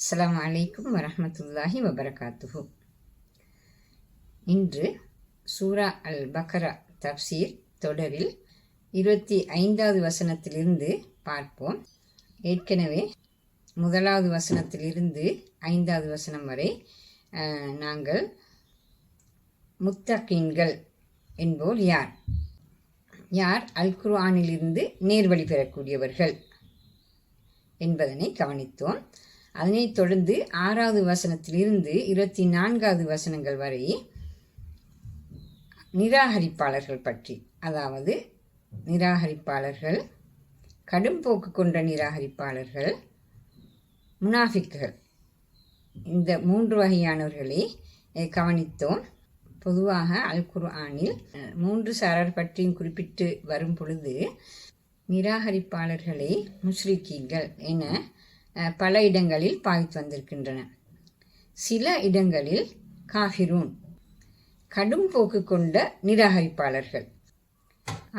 அஸ்ஸலாமு அலைக்கும் வரஹ்மத்துல்லாஹி வபரகாத்துஹு. இன்று சூரா அல் பக்ரா தப்சீர் தொடரில் 25வது வசனத்திலிருந்து பார்ப்போம். ஏற்கனவே 1வது வசனத்திலிருந்து 5வது வசனம் வரை நாங்கள் முத்தகீன்கள் என்போர் யார் அல் குர்ஆனிலிருந்து நேர்வழி பெறக்கூடியவர்கள் என்பதனை கவனித்தோம். அதனைத் தொடர்ந்து 6வது வசனத்திலிருந்து 24வது வசனங்கள் வரை நிராகரிப்பாளர்கள் பற்றி, அதாவது நிராகரிப்பாளர்கள், கடும் போக்கு கொண்ட நிராகரிப்பாளர்கள், முனாஃபிக்குகள், இந்த 3 வகையானவர்களை கவனித்தோம். பொதுவாக அல் குர்ஆனில் 3 சாரர் பற்றியும் குறிப்பிட்டு வரும் பொழுது நிராகரிப்பாளர்களை முஷ்ரிக்கீன்கள் என பல இடங்களில் பாய்த்து வந்திருக்கின்றன. சில இடங்களில் காஃபிரூன், கடும் போக்கு கொண்ட நிராகரிப்பாளர்கள்.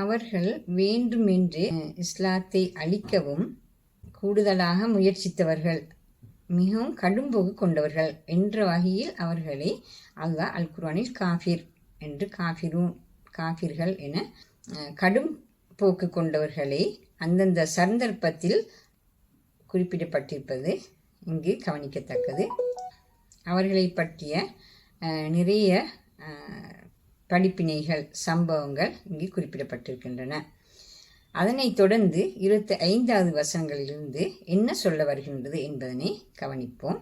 அவர்கள் வேண்டுமென்று இஸ்லாத்தை அழிக்கவும் கூடுதலாக முயற்சித்தவர்கள், மிகவும் கடும் போக்கு கொண்டவர்கள் என்ற வகையில் அவர்களை அல்லாஹ் அல் குர்ஆனில் காஃபிர் என்று, காஃபிர்கள் என கடும் போக்கு கொண்டவர்களை அந்தந்த சந்தர்ப்பத்தில் குறிப்பிடப்பட்டிருப்பது இங்கு கவனிக்கத்தக்கது. அவர்களை பற்றிய நிறைய படிப்பினைகள், சம்பவங்கள் இங்கு குறிப்பிடப்பட்டிருக்கின்றன. அதனைத் தொடர்ந்து 25வது வசனங்களிலிருந்து என்ன சொல்ல வருகின்றது என்பதனை கவனிப்போம்.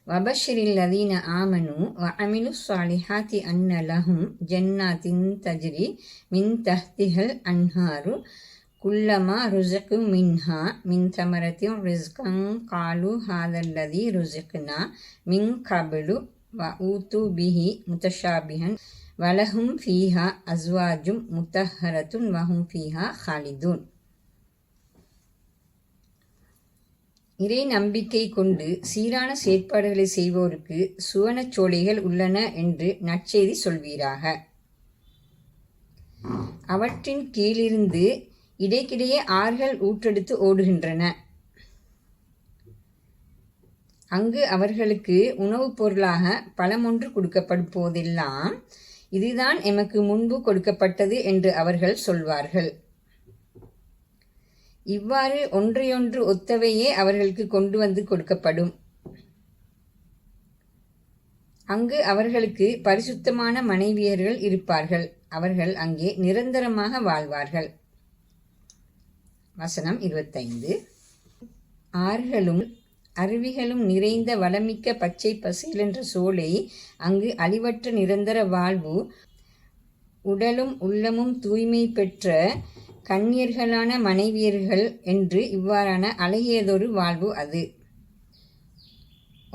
வபஷிரில் லதீன ஆமனு வ அமிலு ஸாலிஹாத்தி அன்ன லஹும் ஜன்னாத்தின் தஜ்ரி மின் தஹ்திஹல் அன்ஹாரு குல்லமா ருஸிகு மின்ஹா மின் தமரத்தின் ரிஸ்கன் காலு ஹாதல்லதி ருஸிக்னா மின் கபலு வ ஊத்து பிஹி முத்தஷாபிஹன் வலஹும் ஃபீஹா அஸ்வாஜும் முத்தஹரத்துன் வஹும் ஃபீஹா ஹாலிதூன். இறை நம்பிக்கை கொண்டு சீரான செயற்பாடுகளை செய்வோருக்கு சுவனச் சோலைகள் உள்ளன என்று நற்செய்தி சொல்வீராக. அவற்றின் கீழிருந்து இடைக்கிடையே ஆறுகள் ஊற்றெடுத்து ஓடுகின்றன. அங்கு அவர்களுக்கு உணவுப் பொருளாக பழமொன்று கொடுக்கப்படும் போதெல்லாம் இதுதான் எமக்கு முன்பு கொடுக்கப்பட்டது என்று அவர்கள் சொல்வார்கள். இவ்வாறு ஒன்றையொன்று ஒத்தவையே அவர்களுக்கு கொண்டு வந்து கொடுக்கப்படும். அங்கு அவர்களுக்கு பரிசுத்தமான மனைவியர்கள் இருப்பார்கள். அவர்கள் அங்கே நிரந்தரமாக வாழ்வார்கள். வசனம் 25. ஆறுகளும் அருவிகளும் நிறைந்த வளமிக்க பச்சை பசேலென்ற சோலை, அங்கு அழிவற்ற நிரந்தர வாழ்வு, உடலும் உள்ளமும் தூய்மை பெற்ற கன்னியர்களான மனைவியர்கள் என்று இவ்வாறான அழகியதொரு வாழ்வு அது.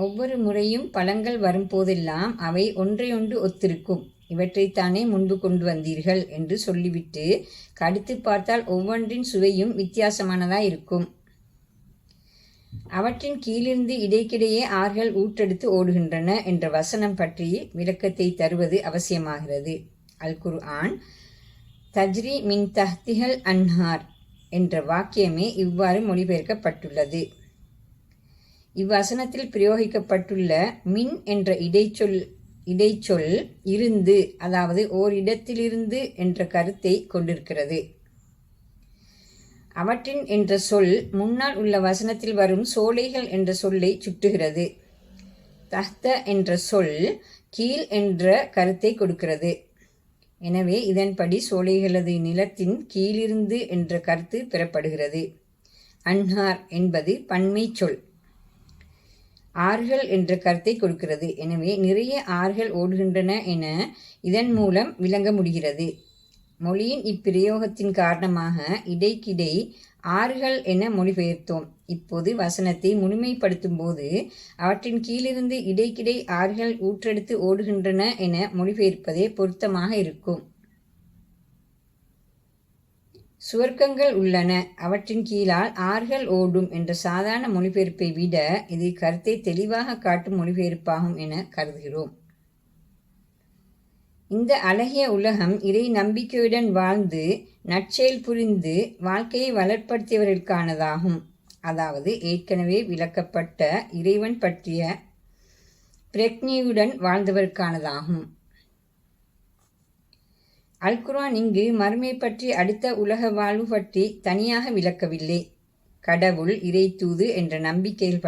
ஒவ்வொரு முறையும் பழங்கள் வரும்போதெல்லாம் அவை ஒன்றையொன்று ஒத்திருக்கும். இவற்றைத்தானே முன்பு கொண்டு வந்தீர்கள் என்று சொல்லிவிட்டு கடித்து பார்த்தால் ஒவ்வொன்றின் சுவையும் வித்தியாசமானதாக இருக்கும். அவற்றின் கீழிருந்து இடைக்கிடையே ஆறுகள் ஊற்றெடுத்து ஓடுகின்றன என்ற வசனம் பற்றி விளக்கத்தை தருவது அவசியமாகிறது. அல் குர்ஆன் தஜ்ரி மின் தஹ்திஹல் அன்ஹார் என்ற வாக்கியமே இவ்வாறு மொழிபெயர்க்கப்பட்டுள்ளது. இவ்வசனத்தில் பிரயோகிக்கப்பட்டுள்ள மின் என்ற இடைச்சொல் இருந்து, அதாவது ஓரிடத்திலிருந்து என்ற கருத்தை கொண்டிருக்கிறது. அவற்றின் என்ற சொல் முன்னால் உள்ள வசனத்தில் வரும் சோலைகள் என்ற சொல்லை சுட்டுகிறது. தஹ்த என்ற சொல் கீழ் என்ற கருத்தை கொடுக்கிறது. எனவே இதன்படி சோலைகளது நிலத்தின் கீழிருந்து என்ற கருத்து பெறப்படுகிறது. அன்ஹார் என்பது பன்மை சொல், ஆறுகள் என்ற கருத்தை கொடுக்கிறது. எனவே நிறைய ஆறுகள் ஓடுகின்றன என இதன் மூலம் விளங்க முடிகிறது. மொழியின் இப்பிரயோகத்தின் காரணமாக இடைக்கிடை ஆறுகள் என மொழிபெயர்த்தோம். இப்போது வசனத்தை முழுமைப்படுத்தும் போது அவற்றின் கீழிருந்து இடைக்கிடை ஆறுகள் ஊற்றெடுத்து ஓடுகின்றன என மொழிபெயர்ப்பதே பொருத்தமாக இருக்கும். சுவர்க்கங்கள் உள்ளன, அவற்றின் கீழால் ஆறுகள் ஓடும் என்ற சாதாரண மொழிபெயர்ப்பை விட இது கருத்தை தெளிவாக காட்டும் மொழிபெயர்ப்பாகும் என கருதுகிறோம். இந்த அழகிய உலகம் இறை நம்பிக்கையுடன் வாழ்ந்து நற்செயல் புரிந்து வாழ்க்கையை வளர்ப்படுத்தியவர்களுக்கானதாகும். அதாவது ஏற்கனவே விளக்கப்பட்ட இறைவன் பற்றிய பிரக்ஞையுடன் வாழ்ந்தவருக்கானதாகும். அல் குர்ஆன் இங்கு மறுமை பற்றி அடுத்த உலக வாழ்வு பற்றி தனியாக விளக்கவில்லை. கடவுள், இறைத்தூது என்ற நம்பிக்கைகள்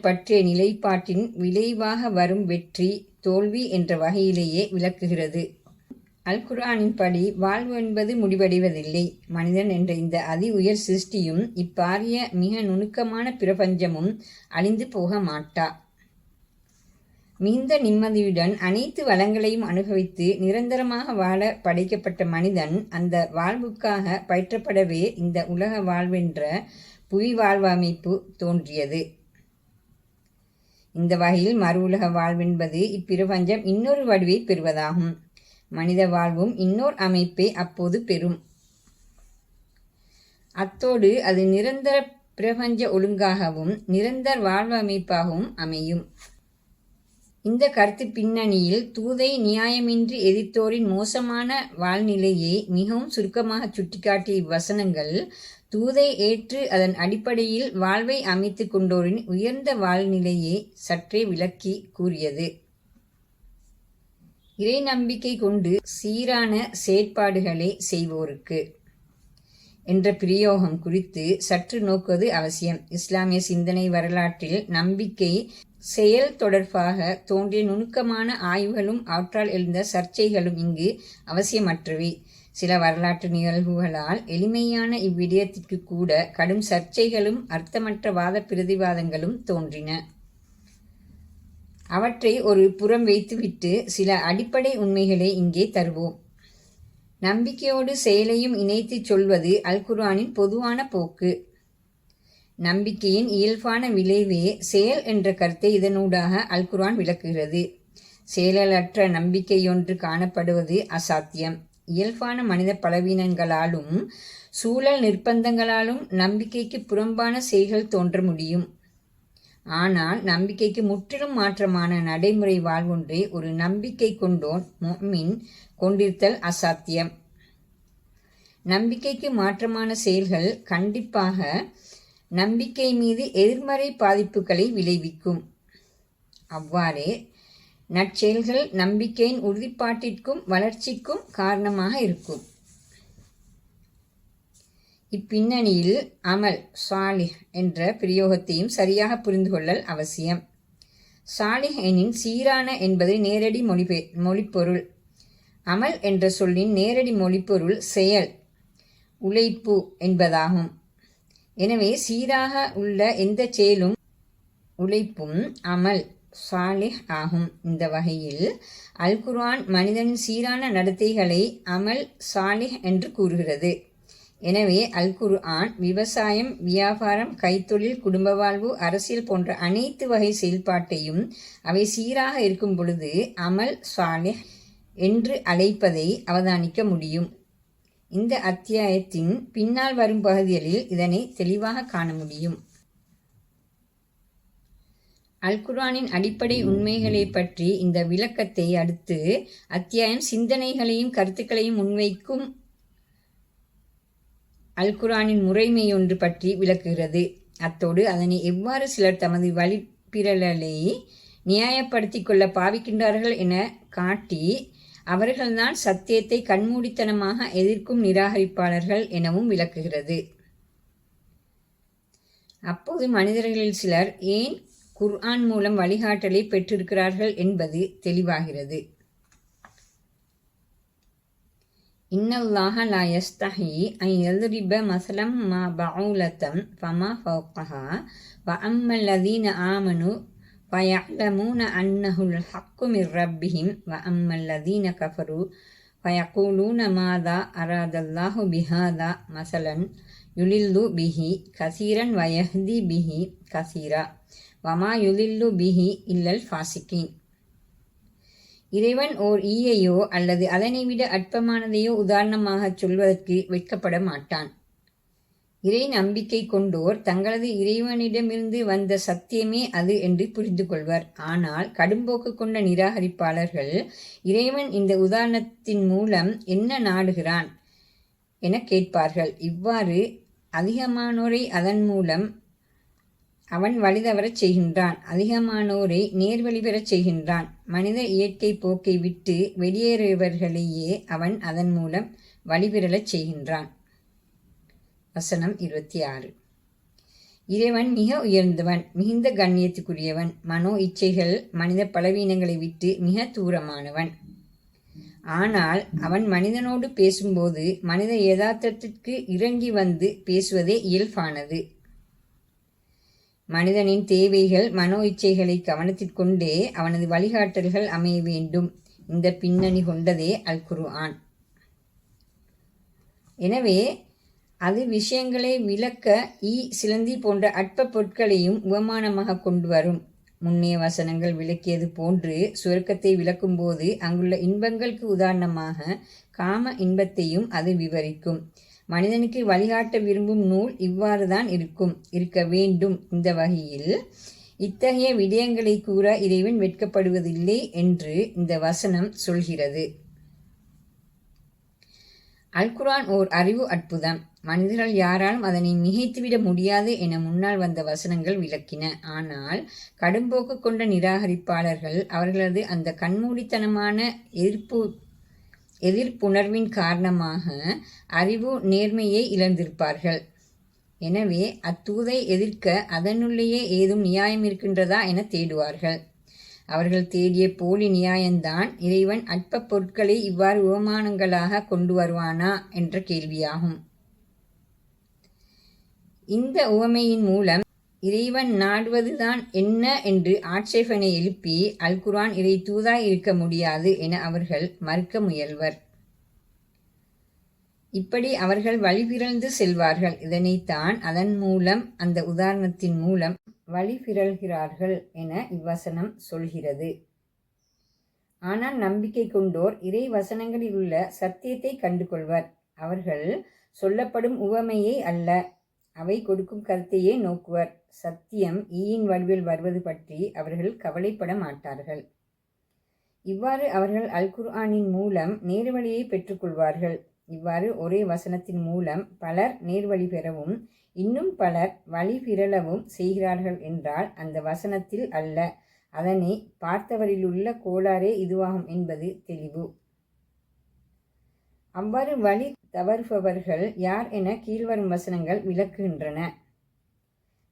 பற்றிய நிலைப்பாட்டின் விளைவாக வரும் வெற்றி தோல்வி என்ற வகையிலேயே விளக்குகிறது. அல் குர்ஆனின் படி வாழ்வு என்பது முடிவடைவதில்லை. மனிதன் என்ற இந்த அதி உயர் சிருஷ்டியும் இப்பாரிய மிக நுணுக்கமான பிரபஞ்சமும் அழிந்து போக மாட்டா. மிகுந்த நிம்மதியுடன் அனைத்து வளங்களையும் அனுபவித்து நிரந்தரமாக வாழ படைக்கப்பட்ட மனிதன் அந்த வாழ்வுக்காக பயிற்றப்படவே இந்த உலக வாழ்வென்ற புவி வாழ்வமைப்பு தோன்றியது. இந்த வகையில் மறு உலக வாழ்வென்பது இப்பிரபஞ்சம் இன்னொரு வடிவை பெறுவதாகும். மனித வாழ்வும் இன்னொரு அமைப்பை அப்போது பெறும். அத்தோடு அது நிரந்தர பிரபஞ்ச ஒழுங்காகவும் நிரந்தர வாழ்வு அமைப்பாகவும் அமையும். இந்த கருத்து பின்னணியில் தூதை நியாயமின்றி எதிர்த்தோரின் மோசமான வாழ்நிலையை மிகவும் சுருக்கமாக சுட்டிக்காட்டிய இவ்வசனங்கள் தூதை ஏற்று அதன் அடிப்படையில் வாழ்வை அமைத்து கொண்டோரின் உயர்ந்த வாழ்நிலையை சற்றே விளக்கி கூறியது. இறை நம்பிக்கை கொண்டு சீரான செயற்பாடுகளை செய்வோருக்கு என்ற பிரயோகம் குறித்து சற்று நோக்குவது அவசியம். இஸ்லாமிய சிந்தனை வரலாற்றில் நம்பிக்கை செயல் தொடர்பாக தோன்றிய நுணுக்கமான ஆய்வுகளும் அவற்றால் எழுந்த சர்ச்சைகளும் இங்கு அவசியமற்றவை. சில வரலாற்று நிகழ்வுகளால் எளிமையான இவ்விடயத்திற்கு கூட கடும் சர்ச்சைகளும் அர்த்தமற்ற வாத பிரதிவாதங்களும் தோன்றின. அவற்றை ஒரு புறம் வைத்துவிட்டு சில அடிப்படை உண்மைகளை இங்கே தருவோம். நம்பிக்கையோடு செயலையும் இணைத்து சொல்வது அல் குர்ஆனின் பொதுவான போக்கு. நம்பிக்கையின் இயல்பான விளைவே செயல் என்ற கருத்தை இதனூடாக அல் குர்ஆன் விளக்குகிறது. செயலற்ற நம்பிக்கையொன்று காணப்படுவது அசாத்தியம். இயல்பான மனித பலவீனங்களாலும் சூழல் நிர்பந்தங்களாலும் நம்பிக்கைக்கு புறம்பான செயல்கள் தோன்ற முடியும். ஆனால் நம்பிக்கைக்கு முற்றிலும் மாற்றமான நடைமுறை வாழ்வொன்றை ஒரு நம்பிக்கை கொண்டோன் முஃமின் கொண்டிருத்தல் அசாத்தியம். நம்பிக்கைக்கு மாற்றமான செயல்கள் கண்டிப்பாக நம்பிக்கை மீது எதிர்மறை பாதிப்புகளை விளைவிக்கும். அவ்வாறே நற்செயல்கள் நம்பிக்கையின் உறுதிப்பாட்டிற்கும் வளர்ச்சிக்கும் காரணமாக இருக்கும். இப்பின்னணியில் அமல் சாலிஹ் என்ற பிரயோகத்தையும் சரியாக புரிந்து கொள்ளல் அவசியம். சாலிஹ் எனின் சீரான என்பது நேரடி மொழிப்பொருள். அமல் என்ற சொல்லின் நேரடி மொழிப்பொருள் செயல், உழைப்பு என்பதாகும். எனவே சீராக உள்ள எந்த செயலும் உழைப்பும் அமல் சாலிஹ் ஆகும். இந்த வகையில் அல் குர்ஆன் மனிதனின் சீரான நடத்தைகளை அமல் சாலிஹ் என்று கூறுகிறது. எனவே அல் குர்ஆன் விவசாயம், வியாபாரம், கைத்தொழில், குடும்ப வாழ்வு, அரசியல் போன்ற அனைத்து வகை செயல்பாட்டையும் அவை சீராக இருக்கும் பொழுது அமல் சாலிஹ் என்று அழைப்பதை அவதானிக்க முடியும். இந்த அத்தியாயத்தின் பின்னால் வரும் பகுதிகளில் இதனை தெளிவாக காண முடியும். அல் குர்ஆனின் அடிப்படை ஒழுமைகளை பற்றி இந்த விளக்கத்தை அடுத்து அத்தியாயம் சிந்தனைகளையும் கருத்துக்களையும் முன்வைக்கும் அல் குர்ஆனின் முறைமையொன்று பற்றி விளக்குகிறது. அத்தோடு அதனை எவ்வாறு சிலர் தமது வழிப்பிரளலை நியாயப்படுத்திக் கொள்ள பாவிக்கின்றார்கள் என காட்டி அவர்கள்தான் சத்தியத்தை கண்மூடித்தனமாக எதிர்க்கும் நிராகரிப்பாளர்கள் எனவும் விளக்குகிறது. அப்போது மனிதர்களில் சிலர் ஏன் குர்ஆன் மூலம் வழிகாட்டலை பெற்றிருக்கிறார்கள் என்பது தெளிவாகிறது. இன்னல்லாஹ லா யஸ்தஹி அன் யத்ரிப மஸலம் மா பஊலத்தம் ஃபமா ஃபௌகஹா வ அம்மல் லதீன ஆமனு ஃபயஅலமூன அன்னஹுல் ஹக்கு மிர் ரப்பிஹிம் வ அம்மல் லதீன கஃபரு ஃபயகூலூன மாதா அராதல்லாஹு பிஹாதா மஸலன் யுலில்லு பிஹி கஸீரன் வ யஹ்தி பிஹி கஸீரா வமா யுலில்லு பிஹி இல்லல் ஃபாசிகீன். இறைவன் ஓர் ஈயையோ அல்லது அதனை விட அற்பமானதையோ உதாரணமாக சொல்வதற்கு வெட்கப்பட மாட்டான். இறை நம்பிக்கை கொண்டோர் தங்களது இறைவனிடமிருந்து வந்த சத்தியமே அது என்று புரிந்து கொள்வர். ஆனால் கடும்போக்கு கொண்ட நிராகரிப்பாளர்கள் இறைவன் இந்த உதாரணத்தின் மூலம் என்ன நாடுகிறான் என கேட்பார்கள். இவ்வாறு அதிகமானோரை அதன் மூலம் அவன் வழிதவரச் செய்கின்றான். அதிகமானோரை நேர்வழி பெறச் செய்கின்றான். மனித இயற்கை போக்கை விட்டு வெளியேறியவர்களையே அவன் அதன் மூலம் வழிபெறச் செய்கின்றான். வசனம் 26. இறைவன் மிக உயர்ந்தவன், மிகுந்த கண்ணியத்துக்குரியவன். மனோ இச்சைகள் மனித பலவீனங்களை விட்டு மிக தூரமானவன். ஆனால் அவன் மனிதனோடு பேசும்போது மனித யதார்த்தத்திற்கு இறங்கி வந்து பேசுவதே இயல்பானது. மனிதனின் தேவைகள் மனோ இச்சைகளை கவனத்திற்கொண்டே அவனது வழிகாட்டல்கள் அமைய வேண்டும். இந்த பின்னணி கொண்டதே அல் குர்ஆன். எனவே அது விஷயங்களை விளக்க சிலந்தி போன்ற அற்ப பொருட்களையும் உபமானமாக கொண்டு வரும். முன்னைய வசனங்கள் விளக்கியது போன்று சுவர்க்கத்தை விளக்கும்போது அங்குள்ள இன்பங்களுக்கு உதாரணமாக காம இன்பத்தையும் அது விவரிக்கும். மனிதனுக்கு வழிகாட்ட விரும்பும் நூல் இவ்வாறுதான் இருக்க வேண்டும். இந்த வகையில் இத்தகைய விடயங்களை கூற இறைவன் வெட்கப்படுவதில்லை என்று இந்த வசனம் சொல்கிறது. அல் குர்ஆன் ஓர் அறிவு அற்புதம். மனிதர்கள் யாராலும் அதனை மிகைத்துவிட முடியாது என முன்னால் வந்த வசனங்கள் விளக்கின. ஆனால் கடும்போக்கு கொண்ட நிராகரிப்பாளர்கள் அவர்களது அந்த கண்மூடித்தனமான எதிர்ப்புணர்வின் காரணமாக அறிவு நேர்மையை இழந்திருப்பார்கள். எனவே அத்தூதை எதிர்க்க அதனுள்ளேயே ஏதும் நியாயம் இருக்கின்றதா என தேடுவார்கள். அவர்கள் தேடிய போலி நியாயம்தான் இறைவன் அற்ப பொருட்களை இவ்வாறு உபமானங்களாக கொண்டு வருவானா என்ற கேள்வியாகும். இந்த உவமையின் மூலம் இறைவன் நாடுவதுதான் என்ன என்று ஆட்சேபனை எழுப்பி அல் குர்ஆன் இறை தூதாய் இருக்க முடியாது என அவர்கள் மறுக்க முயல்வர். இப்படி அவர்கள் வழிபிறழ்ந்து செல்வார்கள். இதனைத்தான் அதன் மூலம், அந்த உதாரணத்தின் மூலம் வழிபிறழ்கிறார்கள் என இவ்வசனம் சொல்கிறது. ஆனால் நம்பிக்கை கொண்டோர் இறை வசனங்களில் உள்ள சத்தியத்தை கண்டு கொள்வர். அவர்கள் சொல்லப்படும் உவமையை அல்ல, அவை கொடுக்கும் கருத்தையே நோக்குவர். சத்தியம் ஈயின் வடிவில் வருவது பற்றி அவர்கள் கவலைப்பட மாட்டார்கள். இவ்வாறு அவர்கள் அல் குர்ஆனின் மூலம் நேர்வழியை பெற்றுக்கொள்வார்கள். இவ்வாறு ஒரே வசனத்தின் மூலம் பலர் நேர்வழி பெறவும் இன்னும் பலர் வழி பிறழவும் செய்கிறார்கள் என்றால் அந்த வசனத்தில் அல்ல, அதனை பார்த்தவரிலுள்ள கோளாறே இதுவாகும் என்பது தெளிவு. அவ்வாறு வழி தவறுபவர்கள் யார் என கீழ்வரும் வசனங்கள் விளக்குகின்றன.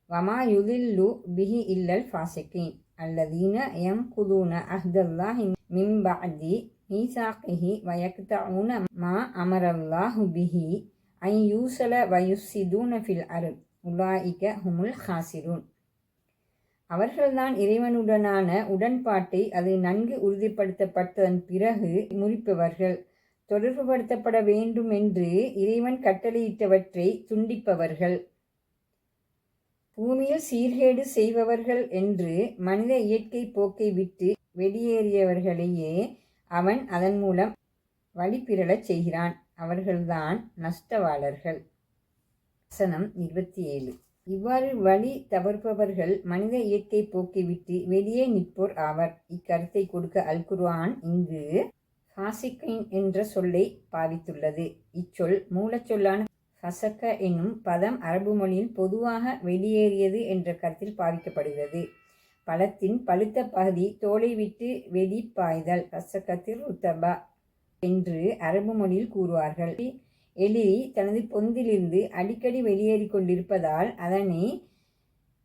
வமா யுதில்லு பிஹி இல்லல் ஃபாசிகீன் அல்லதீன யம்குதூன அஹ்தல்லாஹி மின் பஅதி மீசாகிஹி வயக்தஊன மா அமரல்லாஹு பிஹி ஐ யூஸல வயுஃப்ஸிதூன ஃபில் அர்த் உலாயிக ஹுமுல் ஹாசிரூன். அவர்கள்தான் இறைவனுடனான உடன்பாட்டை அது நன்கு உறுதிப்படுத்தப்பட்டதன் பிறகு முறிப்பவர்கள், தொடர்புபடுத்தப்பட வேண்டும் என்று இறைவன் கட்டளையிட்டவற்றை துண்டிப்பவர்கள், பூமியில் சீர்கேடு செய்பவர்கள் என்று மனித இயற்கை போக்கை விட்டு வெளியேறியவர்களையே அவன் அதன் மூலம் வழிபிறழச் செய்கிறான். அவர்கள்தான் நஷ்டவாளர்கள். வசனம் 27. இவ்வாறு வழி தவறுபவர்கள் மனித இயற்கை போக்கை விட்டு வெளியே நிற்போர் ஆவர். இக்கருத்தை கொடுக்க அல் குர்ஆன் இங்கு ஃபாசிகீன் என்ற சொல்லை பாவித்துள்ளது. இச்சொல் மூலச்சொல்லான ஃபசக என்னும் பதம் அரபு மொழியில் பொதுவாக வெளியேறியது என்ற கருத்தில் பாவிக்கப்படுகிறது. பழத்தின் பழுத்த பகுதி தோலை விட்டு வெளிப்பாய்தல் ஃபசகத்தில் ருத்தபா என்று அரபு மொழியில் கூறுவார்கள். எலிரி தனது பொந்திலிருந்து அடிக்கடி வெளியேறி கொண்டிருப்பதால் அதனை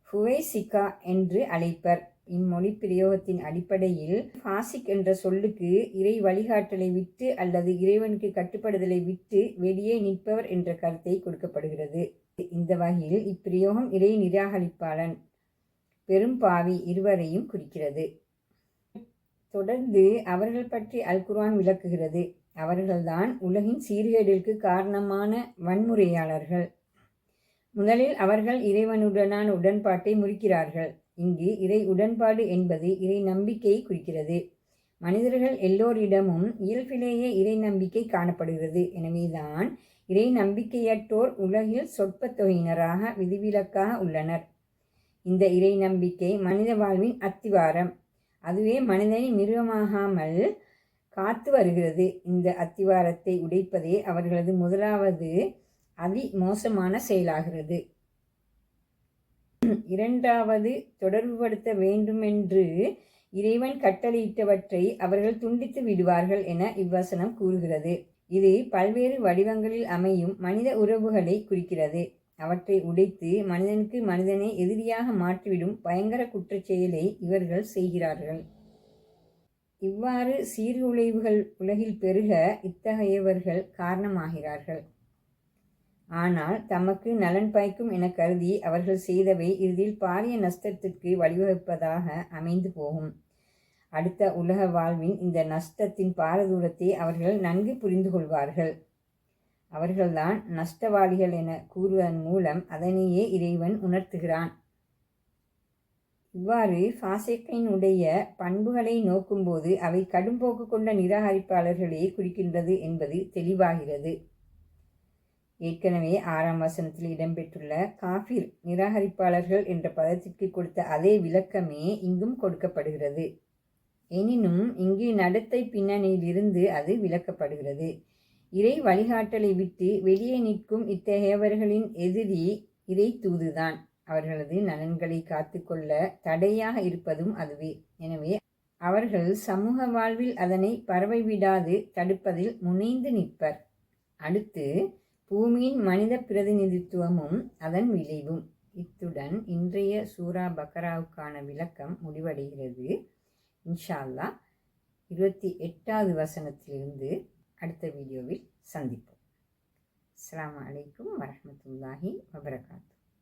ஃபுவைசிகா என்று அழைப்பர். இம்மொழி பிரயோகத்தின் அடிப்படையில் ஃபாசிக் என்ற சொல்லுக்கு இறை வழிகாட்டலை விட்டு அல்லது இறைவனுக்கு கட்டுப்படுதலை விட்டு வெளியே நிற்பவர் என்ற கருத்தை கொடுக்கப்படுகிறது. இந்த வகையில் இப்பிரயோகம் இறை நிராகரிப்பாளன், பெரும் பாவி இருவரையும் குறிக்கிறது. தொடர்ந்து அவர்கள் பற்றி அல் குர்ஆன் விளக்குகிறது. அவர்கள்தான் உலகின் சீர்கேடிற்கு காரணமான வன்முறையாளர்கள். முதலில் அவர்கள் இறைவனுடனான உடன்பாட்டை முறிக்கிறார்கள். இங்கு இறை உடன்பாடு என்பது இறை நம்பிக்கையை குறிக்கிறது. மனிதர்கள் எல்லோரிடமும் இயல்பிலேயே இறை நம்பிக்கை காணப்படுகிறது. எனவேதான் இறை நம்பிக்கையற்றோர் உலகில் சொற்ப தொகையினராக விதிவிலக்காக உள்ளனர். இந்த இறை நம்பிக்கை மனித வாழ்வின் அத்திவாரம். அதுவே மனிதனை மிருகமாகாமல் காத்து வருகிறது. இந்த அத்திவாரத்தை உடைப்பதே அவர்களது முதலாவது மோசமான செயலாகிறது. இரண்டாவது, தொடர்புபடுத்த வேண்டுமென்று இறைவன் கட்டளையிட்டவற்றை அவர்கள் துண்டித்து விடுவார்கள் என இவ்வசனம் கூறுகிறது. இது பல்வேறு வடிவங்களில் அமையும் மனித உறவுகளை குறிக்கிறது. அவற்றை உடைத்து மனிதனுக்கு மனிதனை எதிரியாக மாற்றிவிடும் பயங்கர குற்றச் செயலை இவர்கள் செய்கிறார்கள். இவ்வாறு சீர்குலைவுகள் உலகில் பெருக இத்தகையவர்கள் காரணமாகிறார்கள். ஆனால் தமக்கு நலன் பயக்கும் என கருதி அவர்கள் செய்தவை இறுதியில் பாரிய நஷ்டத்திற்கு வழிவகுப்பதாக அமைந்து போகும். அடுத்த உலக வாழ்வின் இந்த நஷ்டத்தின் பாரதூரத்தை அவர்கள் நன்கு புரிந்து கொள்வார்கள். அவர்கள்தான் நஷ்டவாளிகள் என கூறுவதன் மூலம் அதனையே இறைவன் உணர்த்துகிறான். இவ்வாறு ஃபாசிக்கினுடைய பண்புகளை நோக்கும்போது அவை கடும்போக்கு கொண்ட நிராகரிப்பாளர்களே குறிக்கின்றது என்பது தெளிவாகிறது. ஏற்கனவே 6ஆம் வசனத்தில் இடம்பெற்றுள்ள காஃபிர் நிராகரிப்பாளர்கள் என்ற பதத்திற்கு கொடுத்த அதே விளக்கமே இங்கும் கொடுக்கப்படுகிறது. எனினும் இங்கு நடத்தை பின்னணியிலிருந்து அது விளக்கப்படுகிறது. இறை வழிகாட்டலை விட்டு வெளியே நிற்கும் இத்தகையவர்களின் எதிரி இறை தூதுதான். அவர்களது நலன்களை காத்து கொள்ள தடையாக இருப்பதும் அதுவே. எனவே அவர்கள் சமூக வாழ்வில் அதனை பரவிவிடாது தடுப்பதில் முனைந்து நிற்பர். அடுத்து பூமியின் மனித பிரதிநிதித்துவமும் அதன் விளைவும். இத்துடன் இன்றைய சூரா பக்கராவுக்கான விளக்கம் முடிவடைகிறது. இன்ஷா அல்லாஹ் 28வது வசனத்திலிருந்து அடுத்த வீடியோவில் சந்திப்போம். அஸ்ஸலாமு அலைக்கும் வரஹ்மத்துல்லாஹி வபரகாத்துஹு.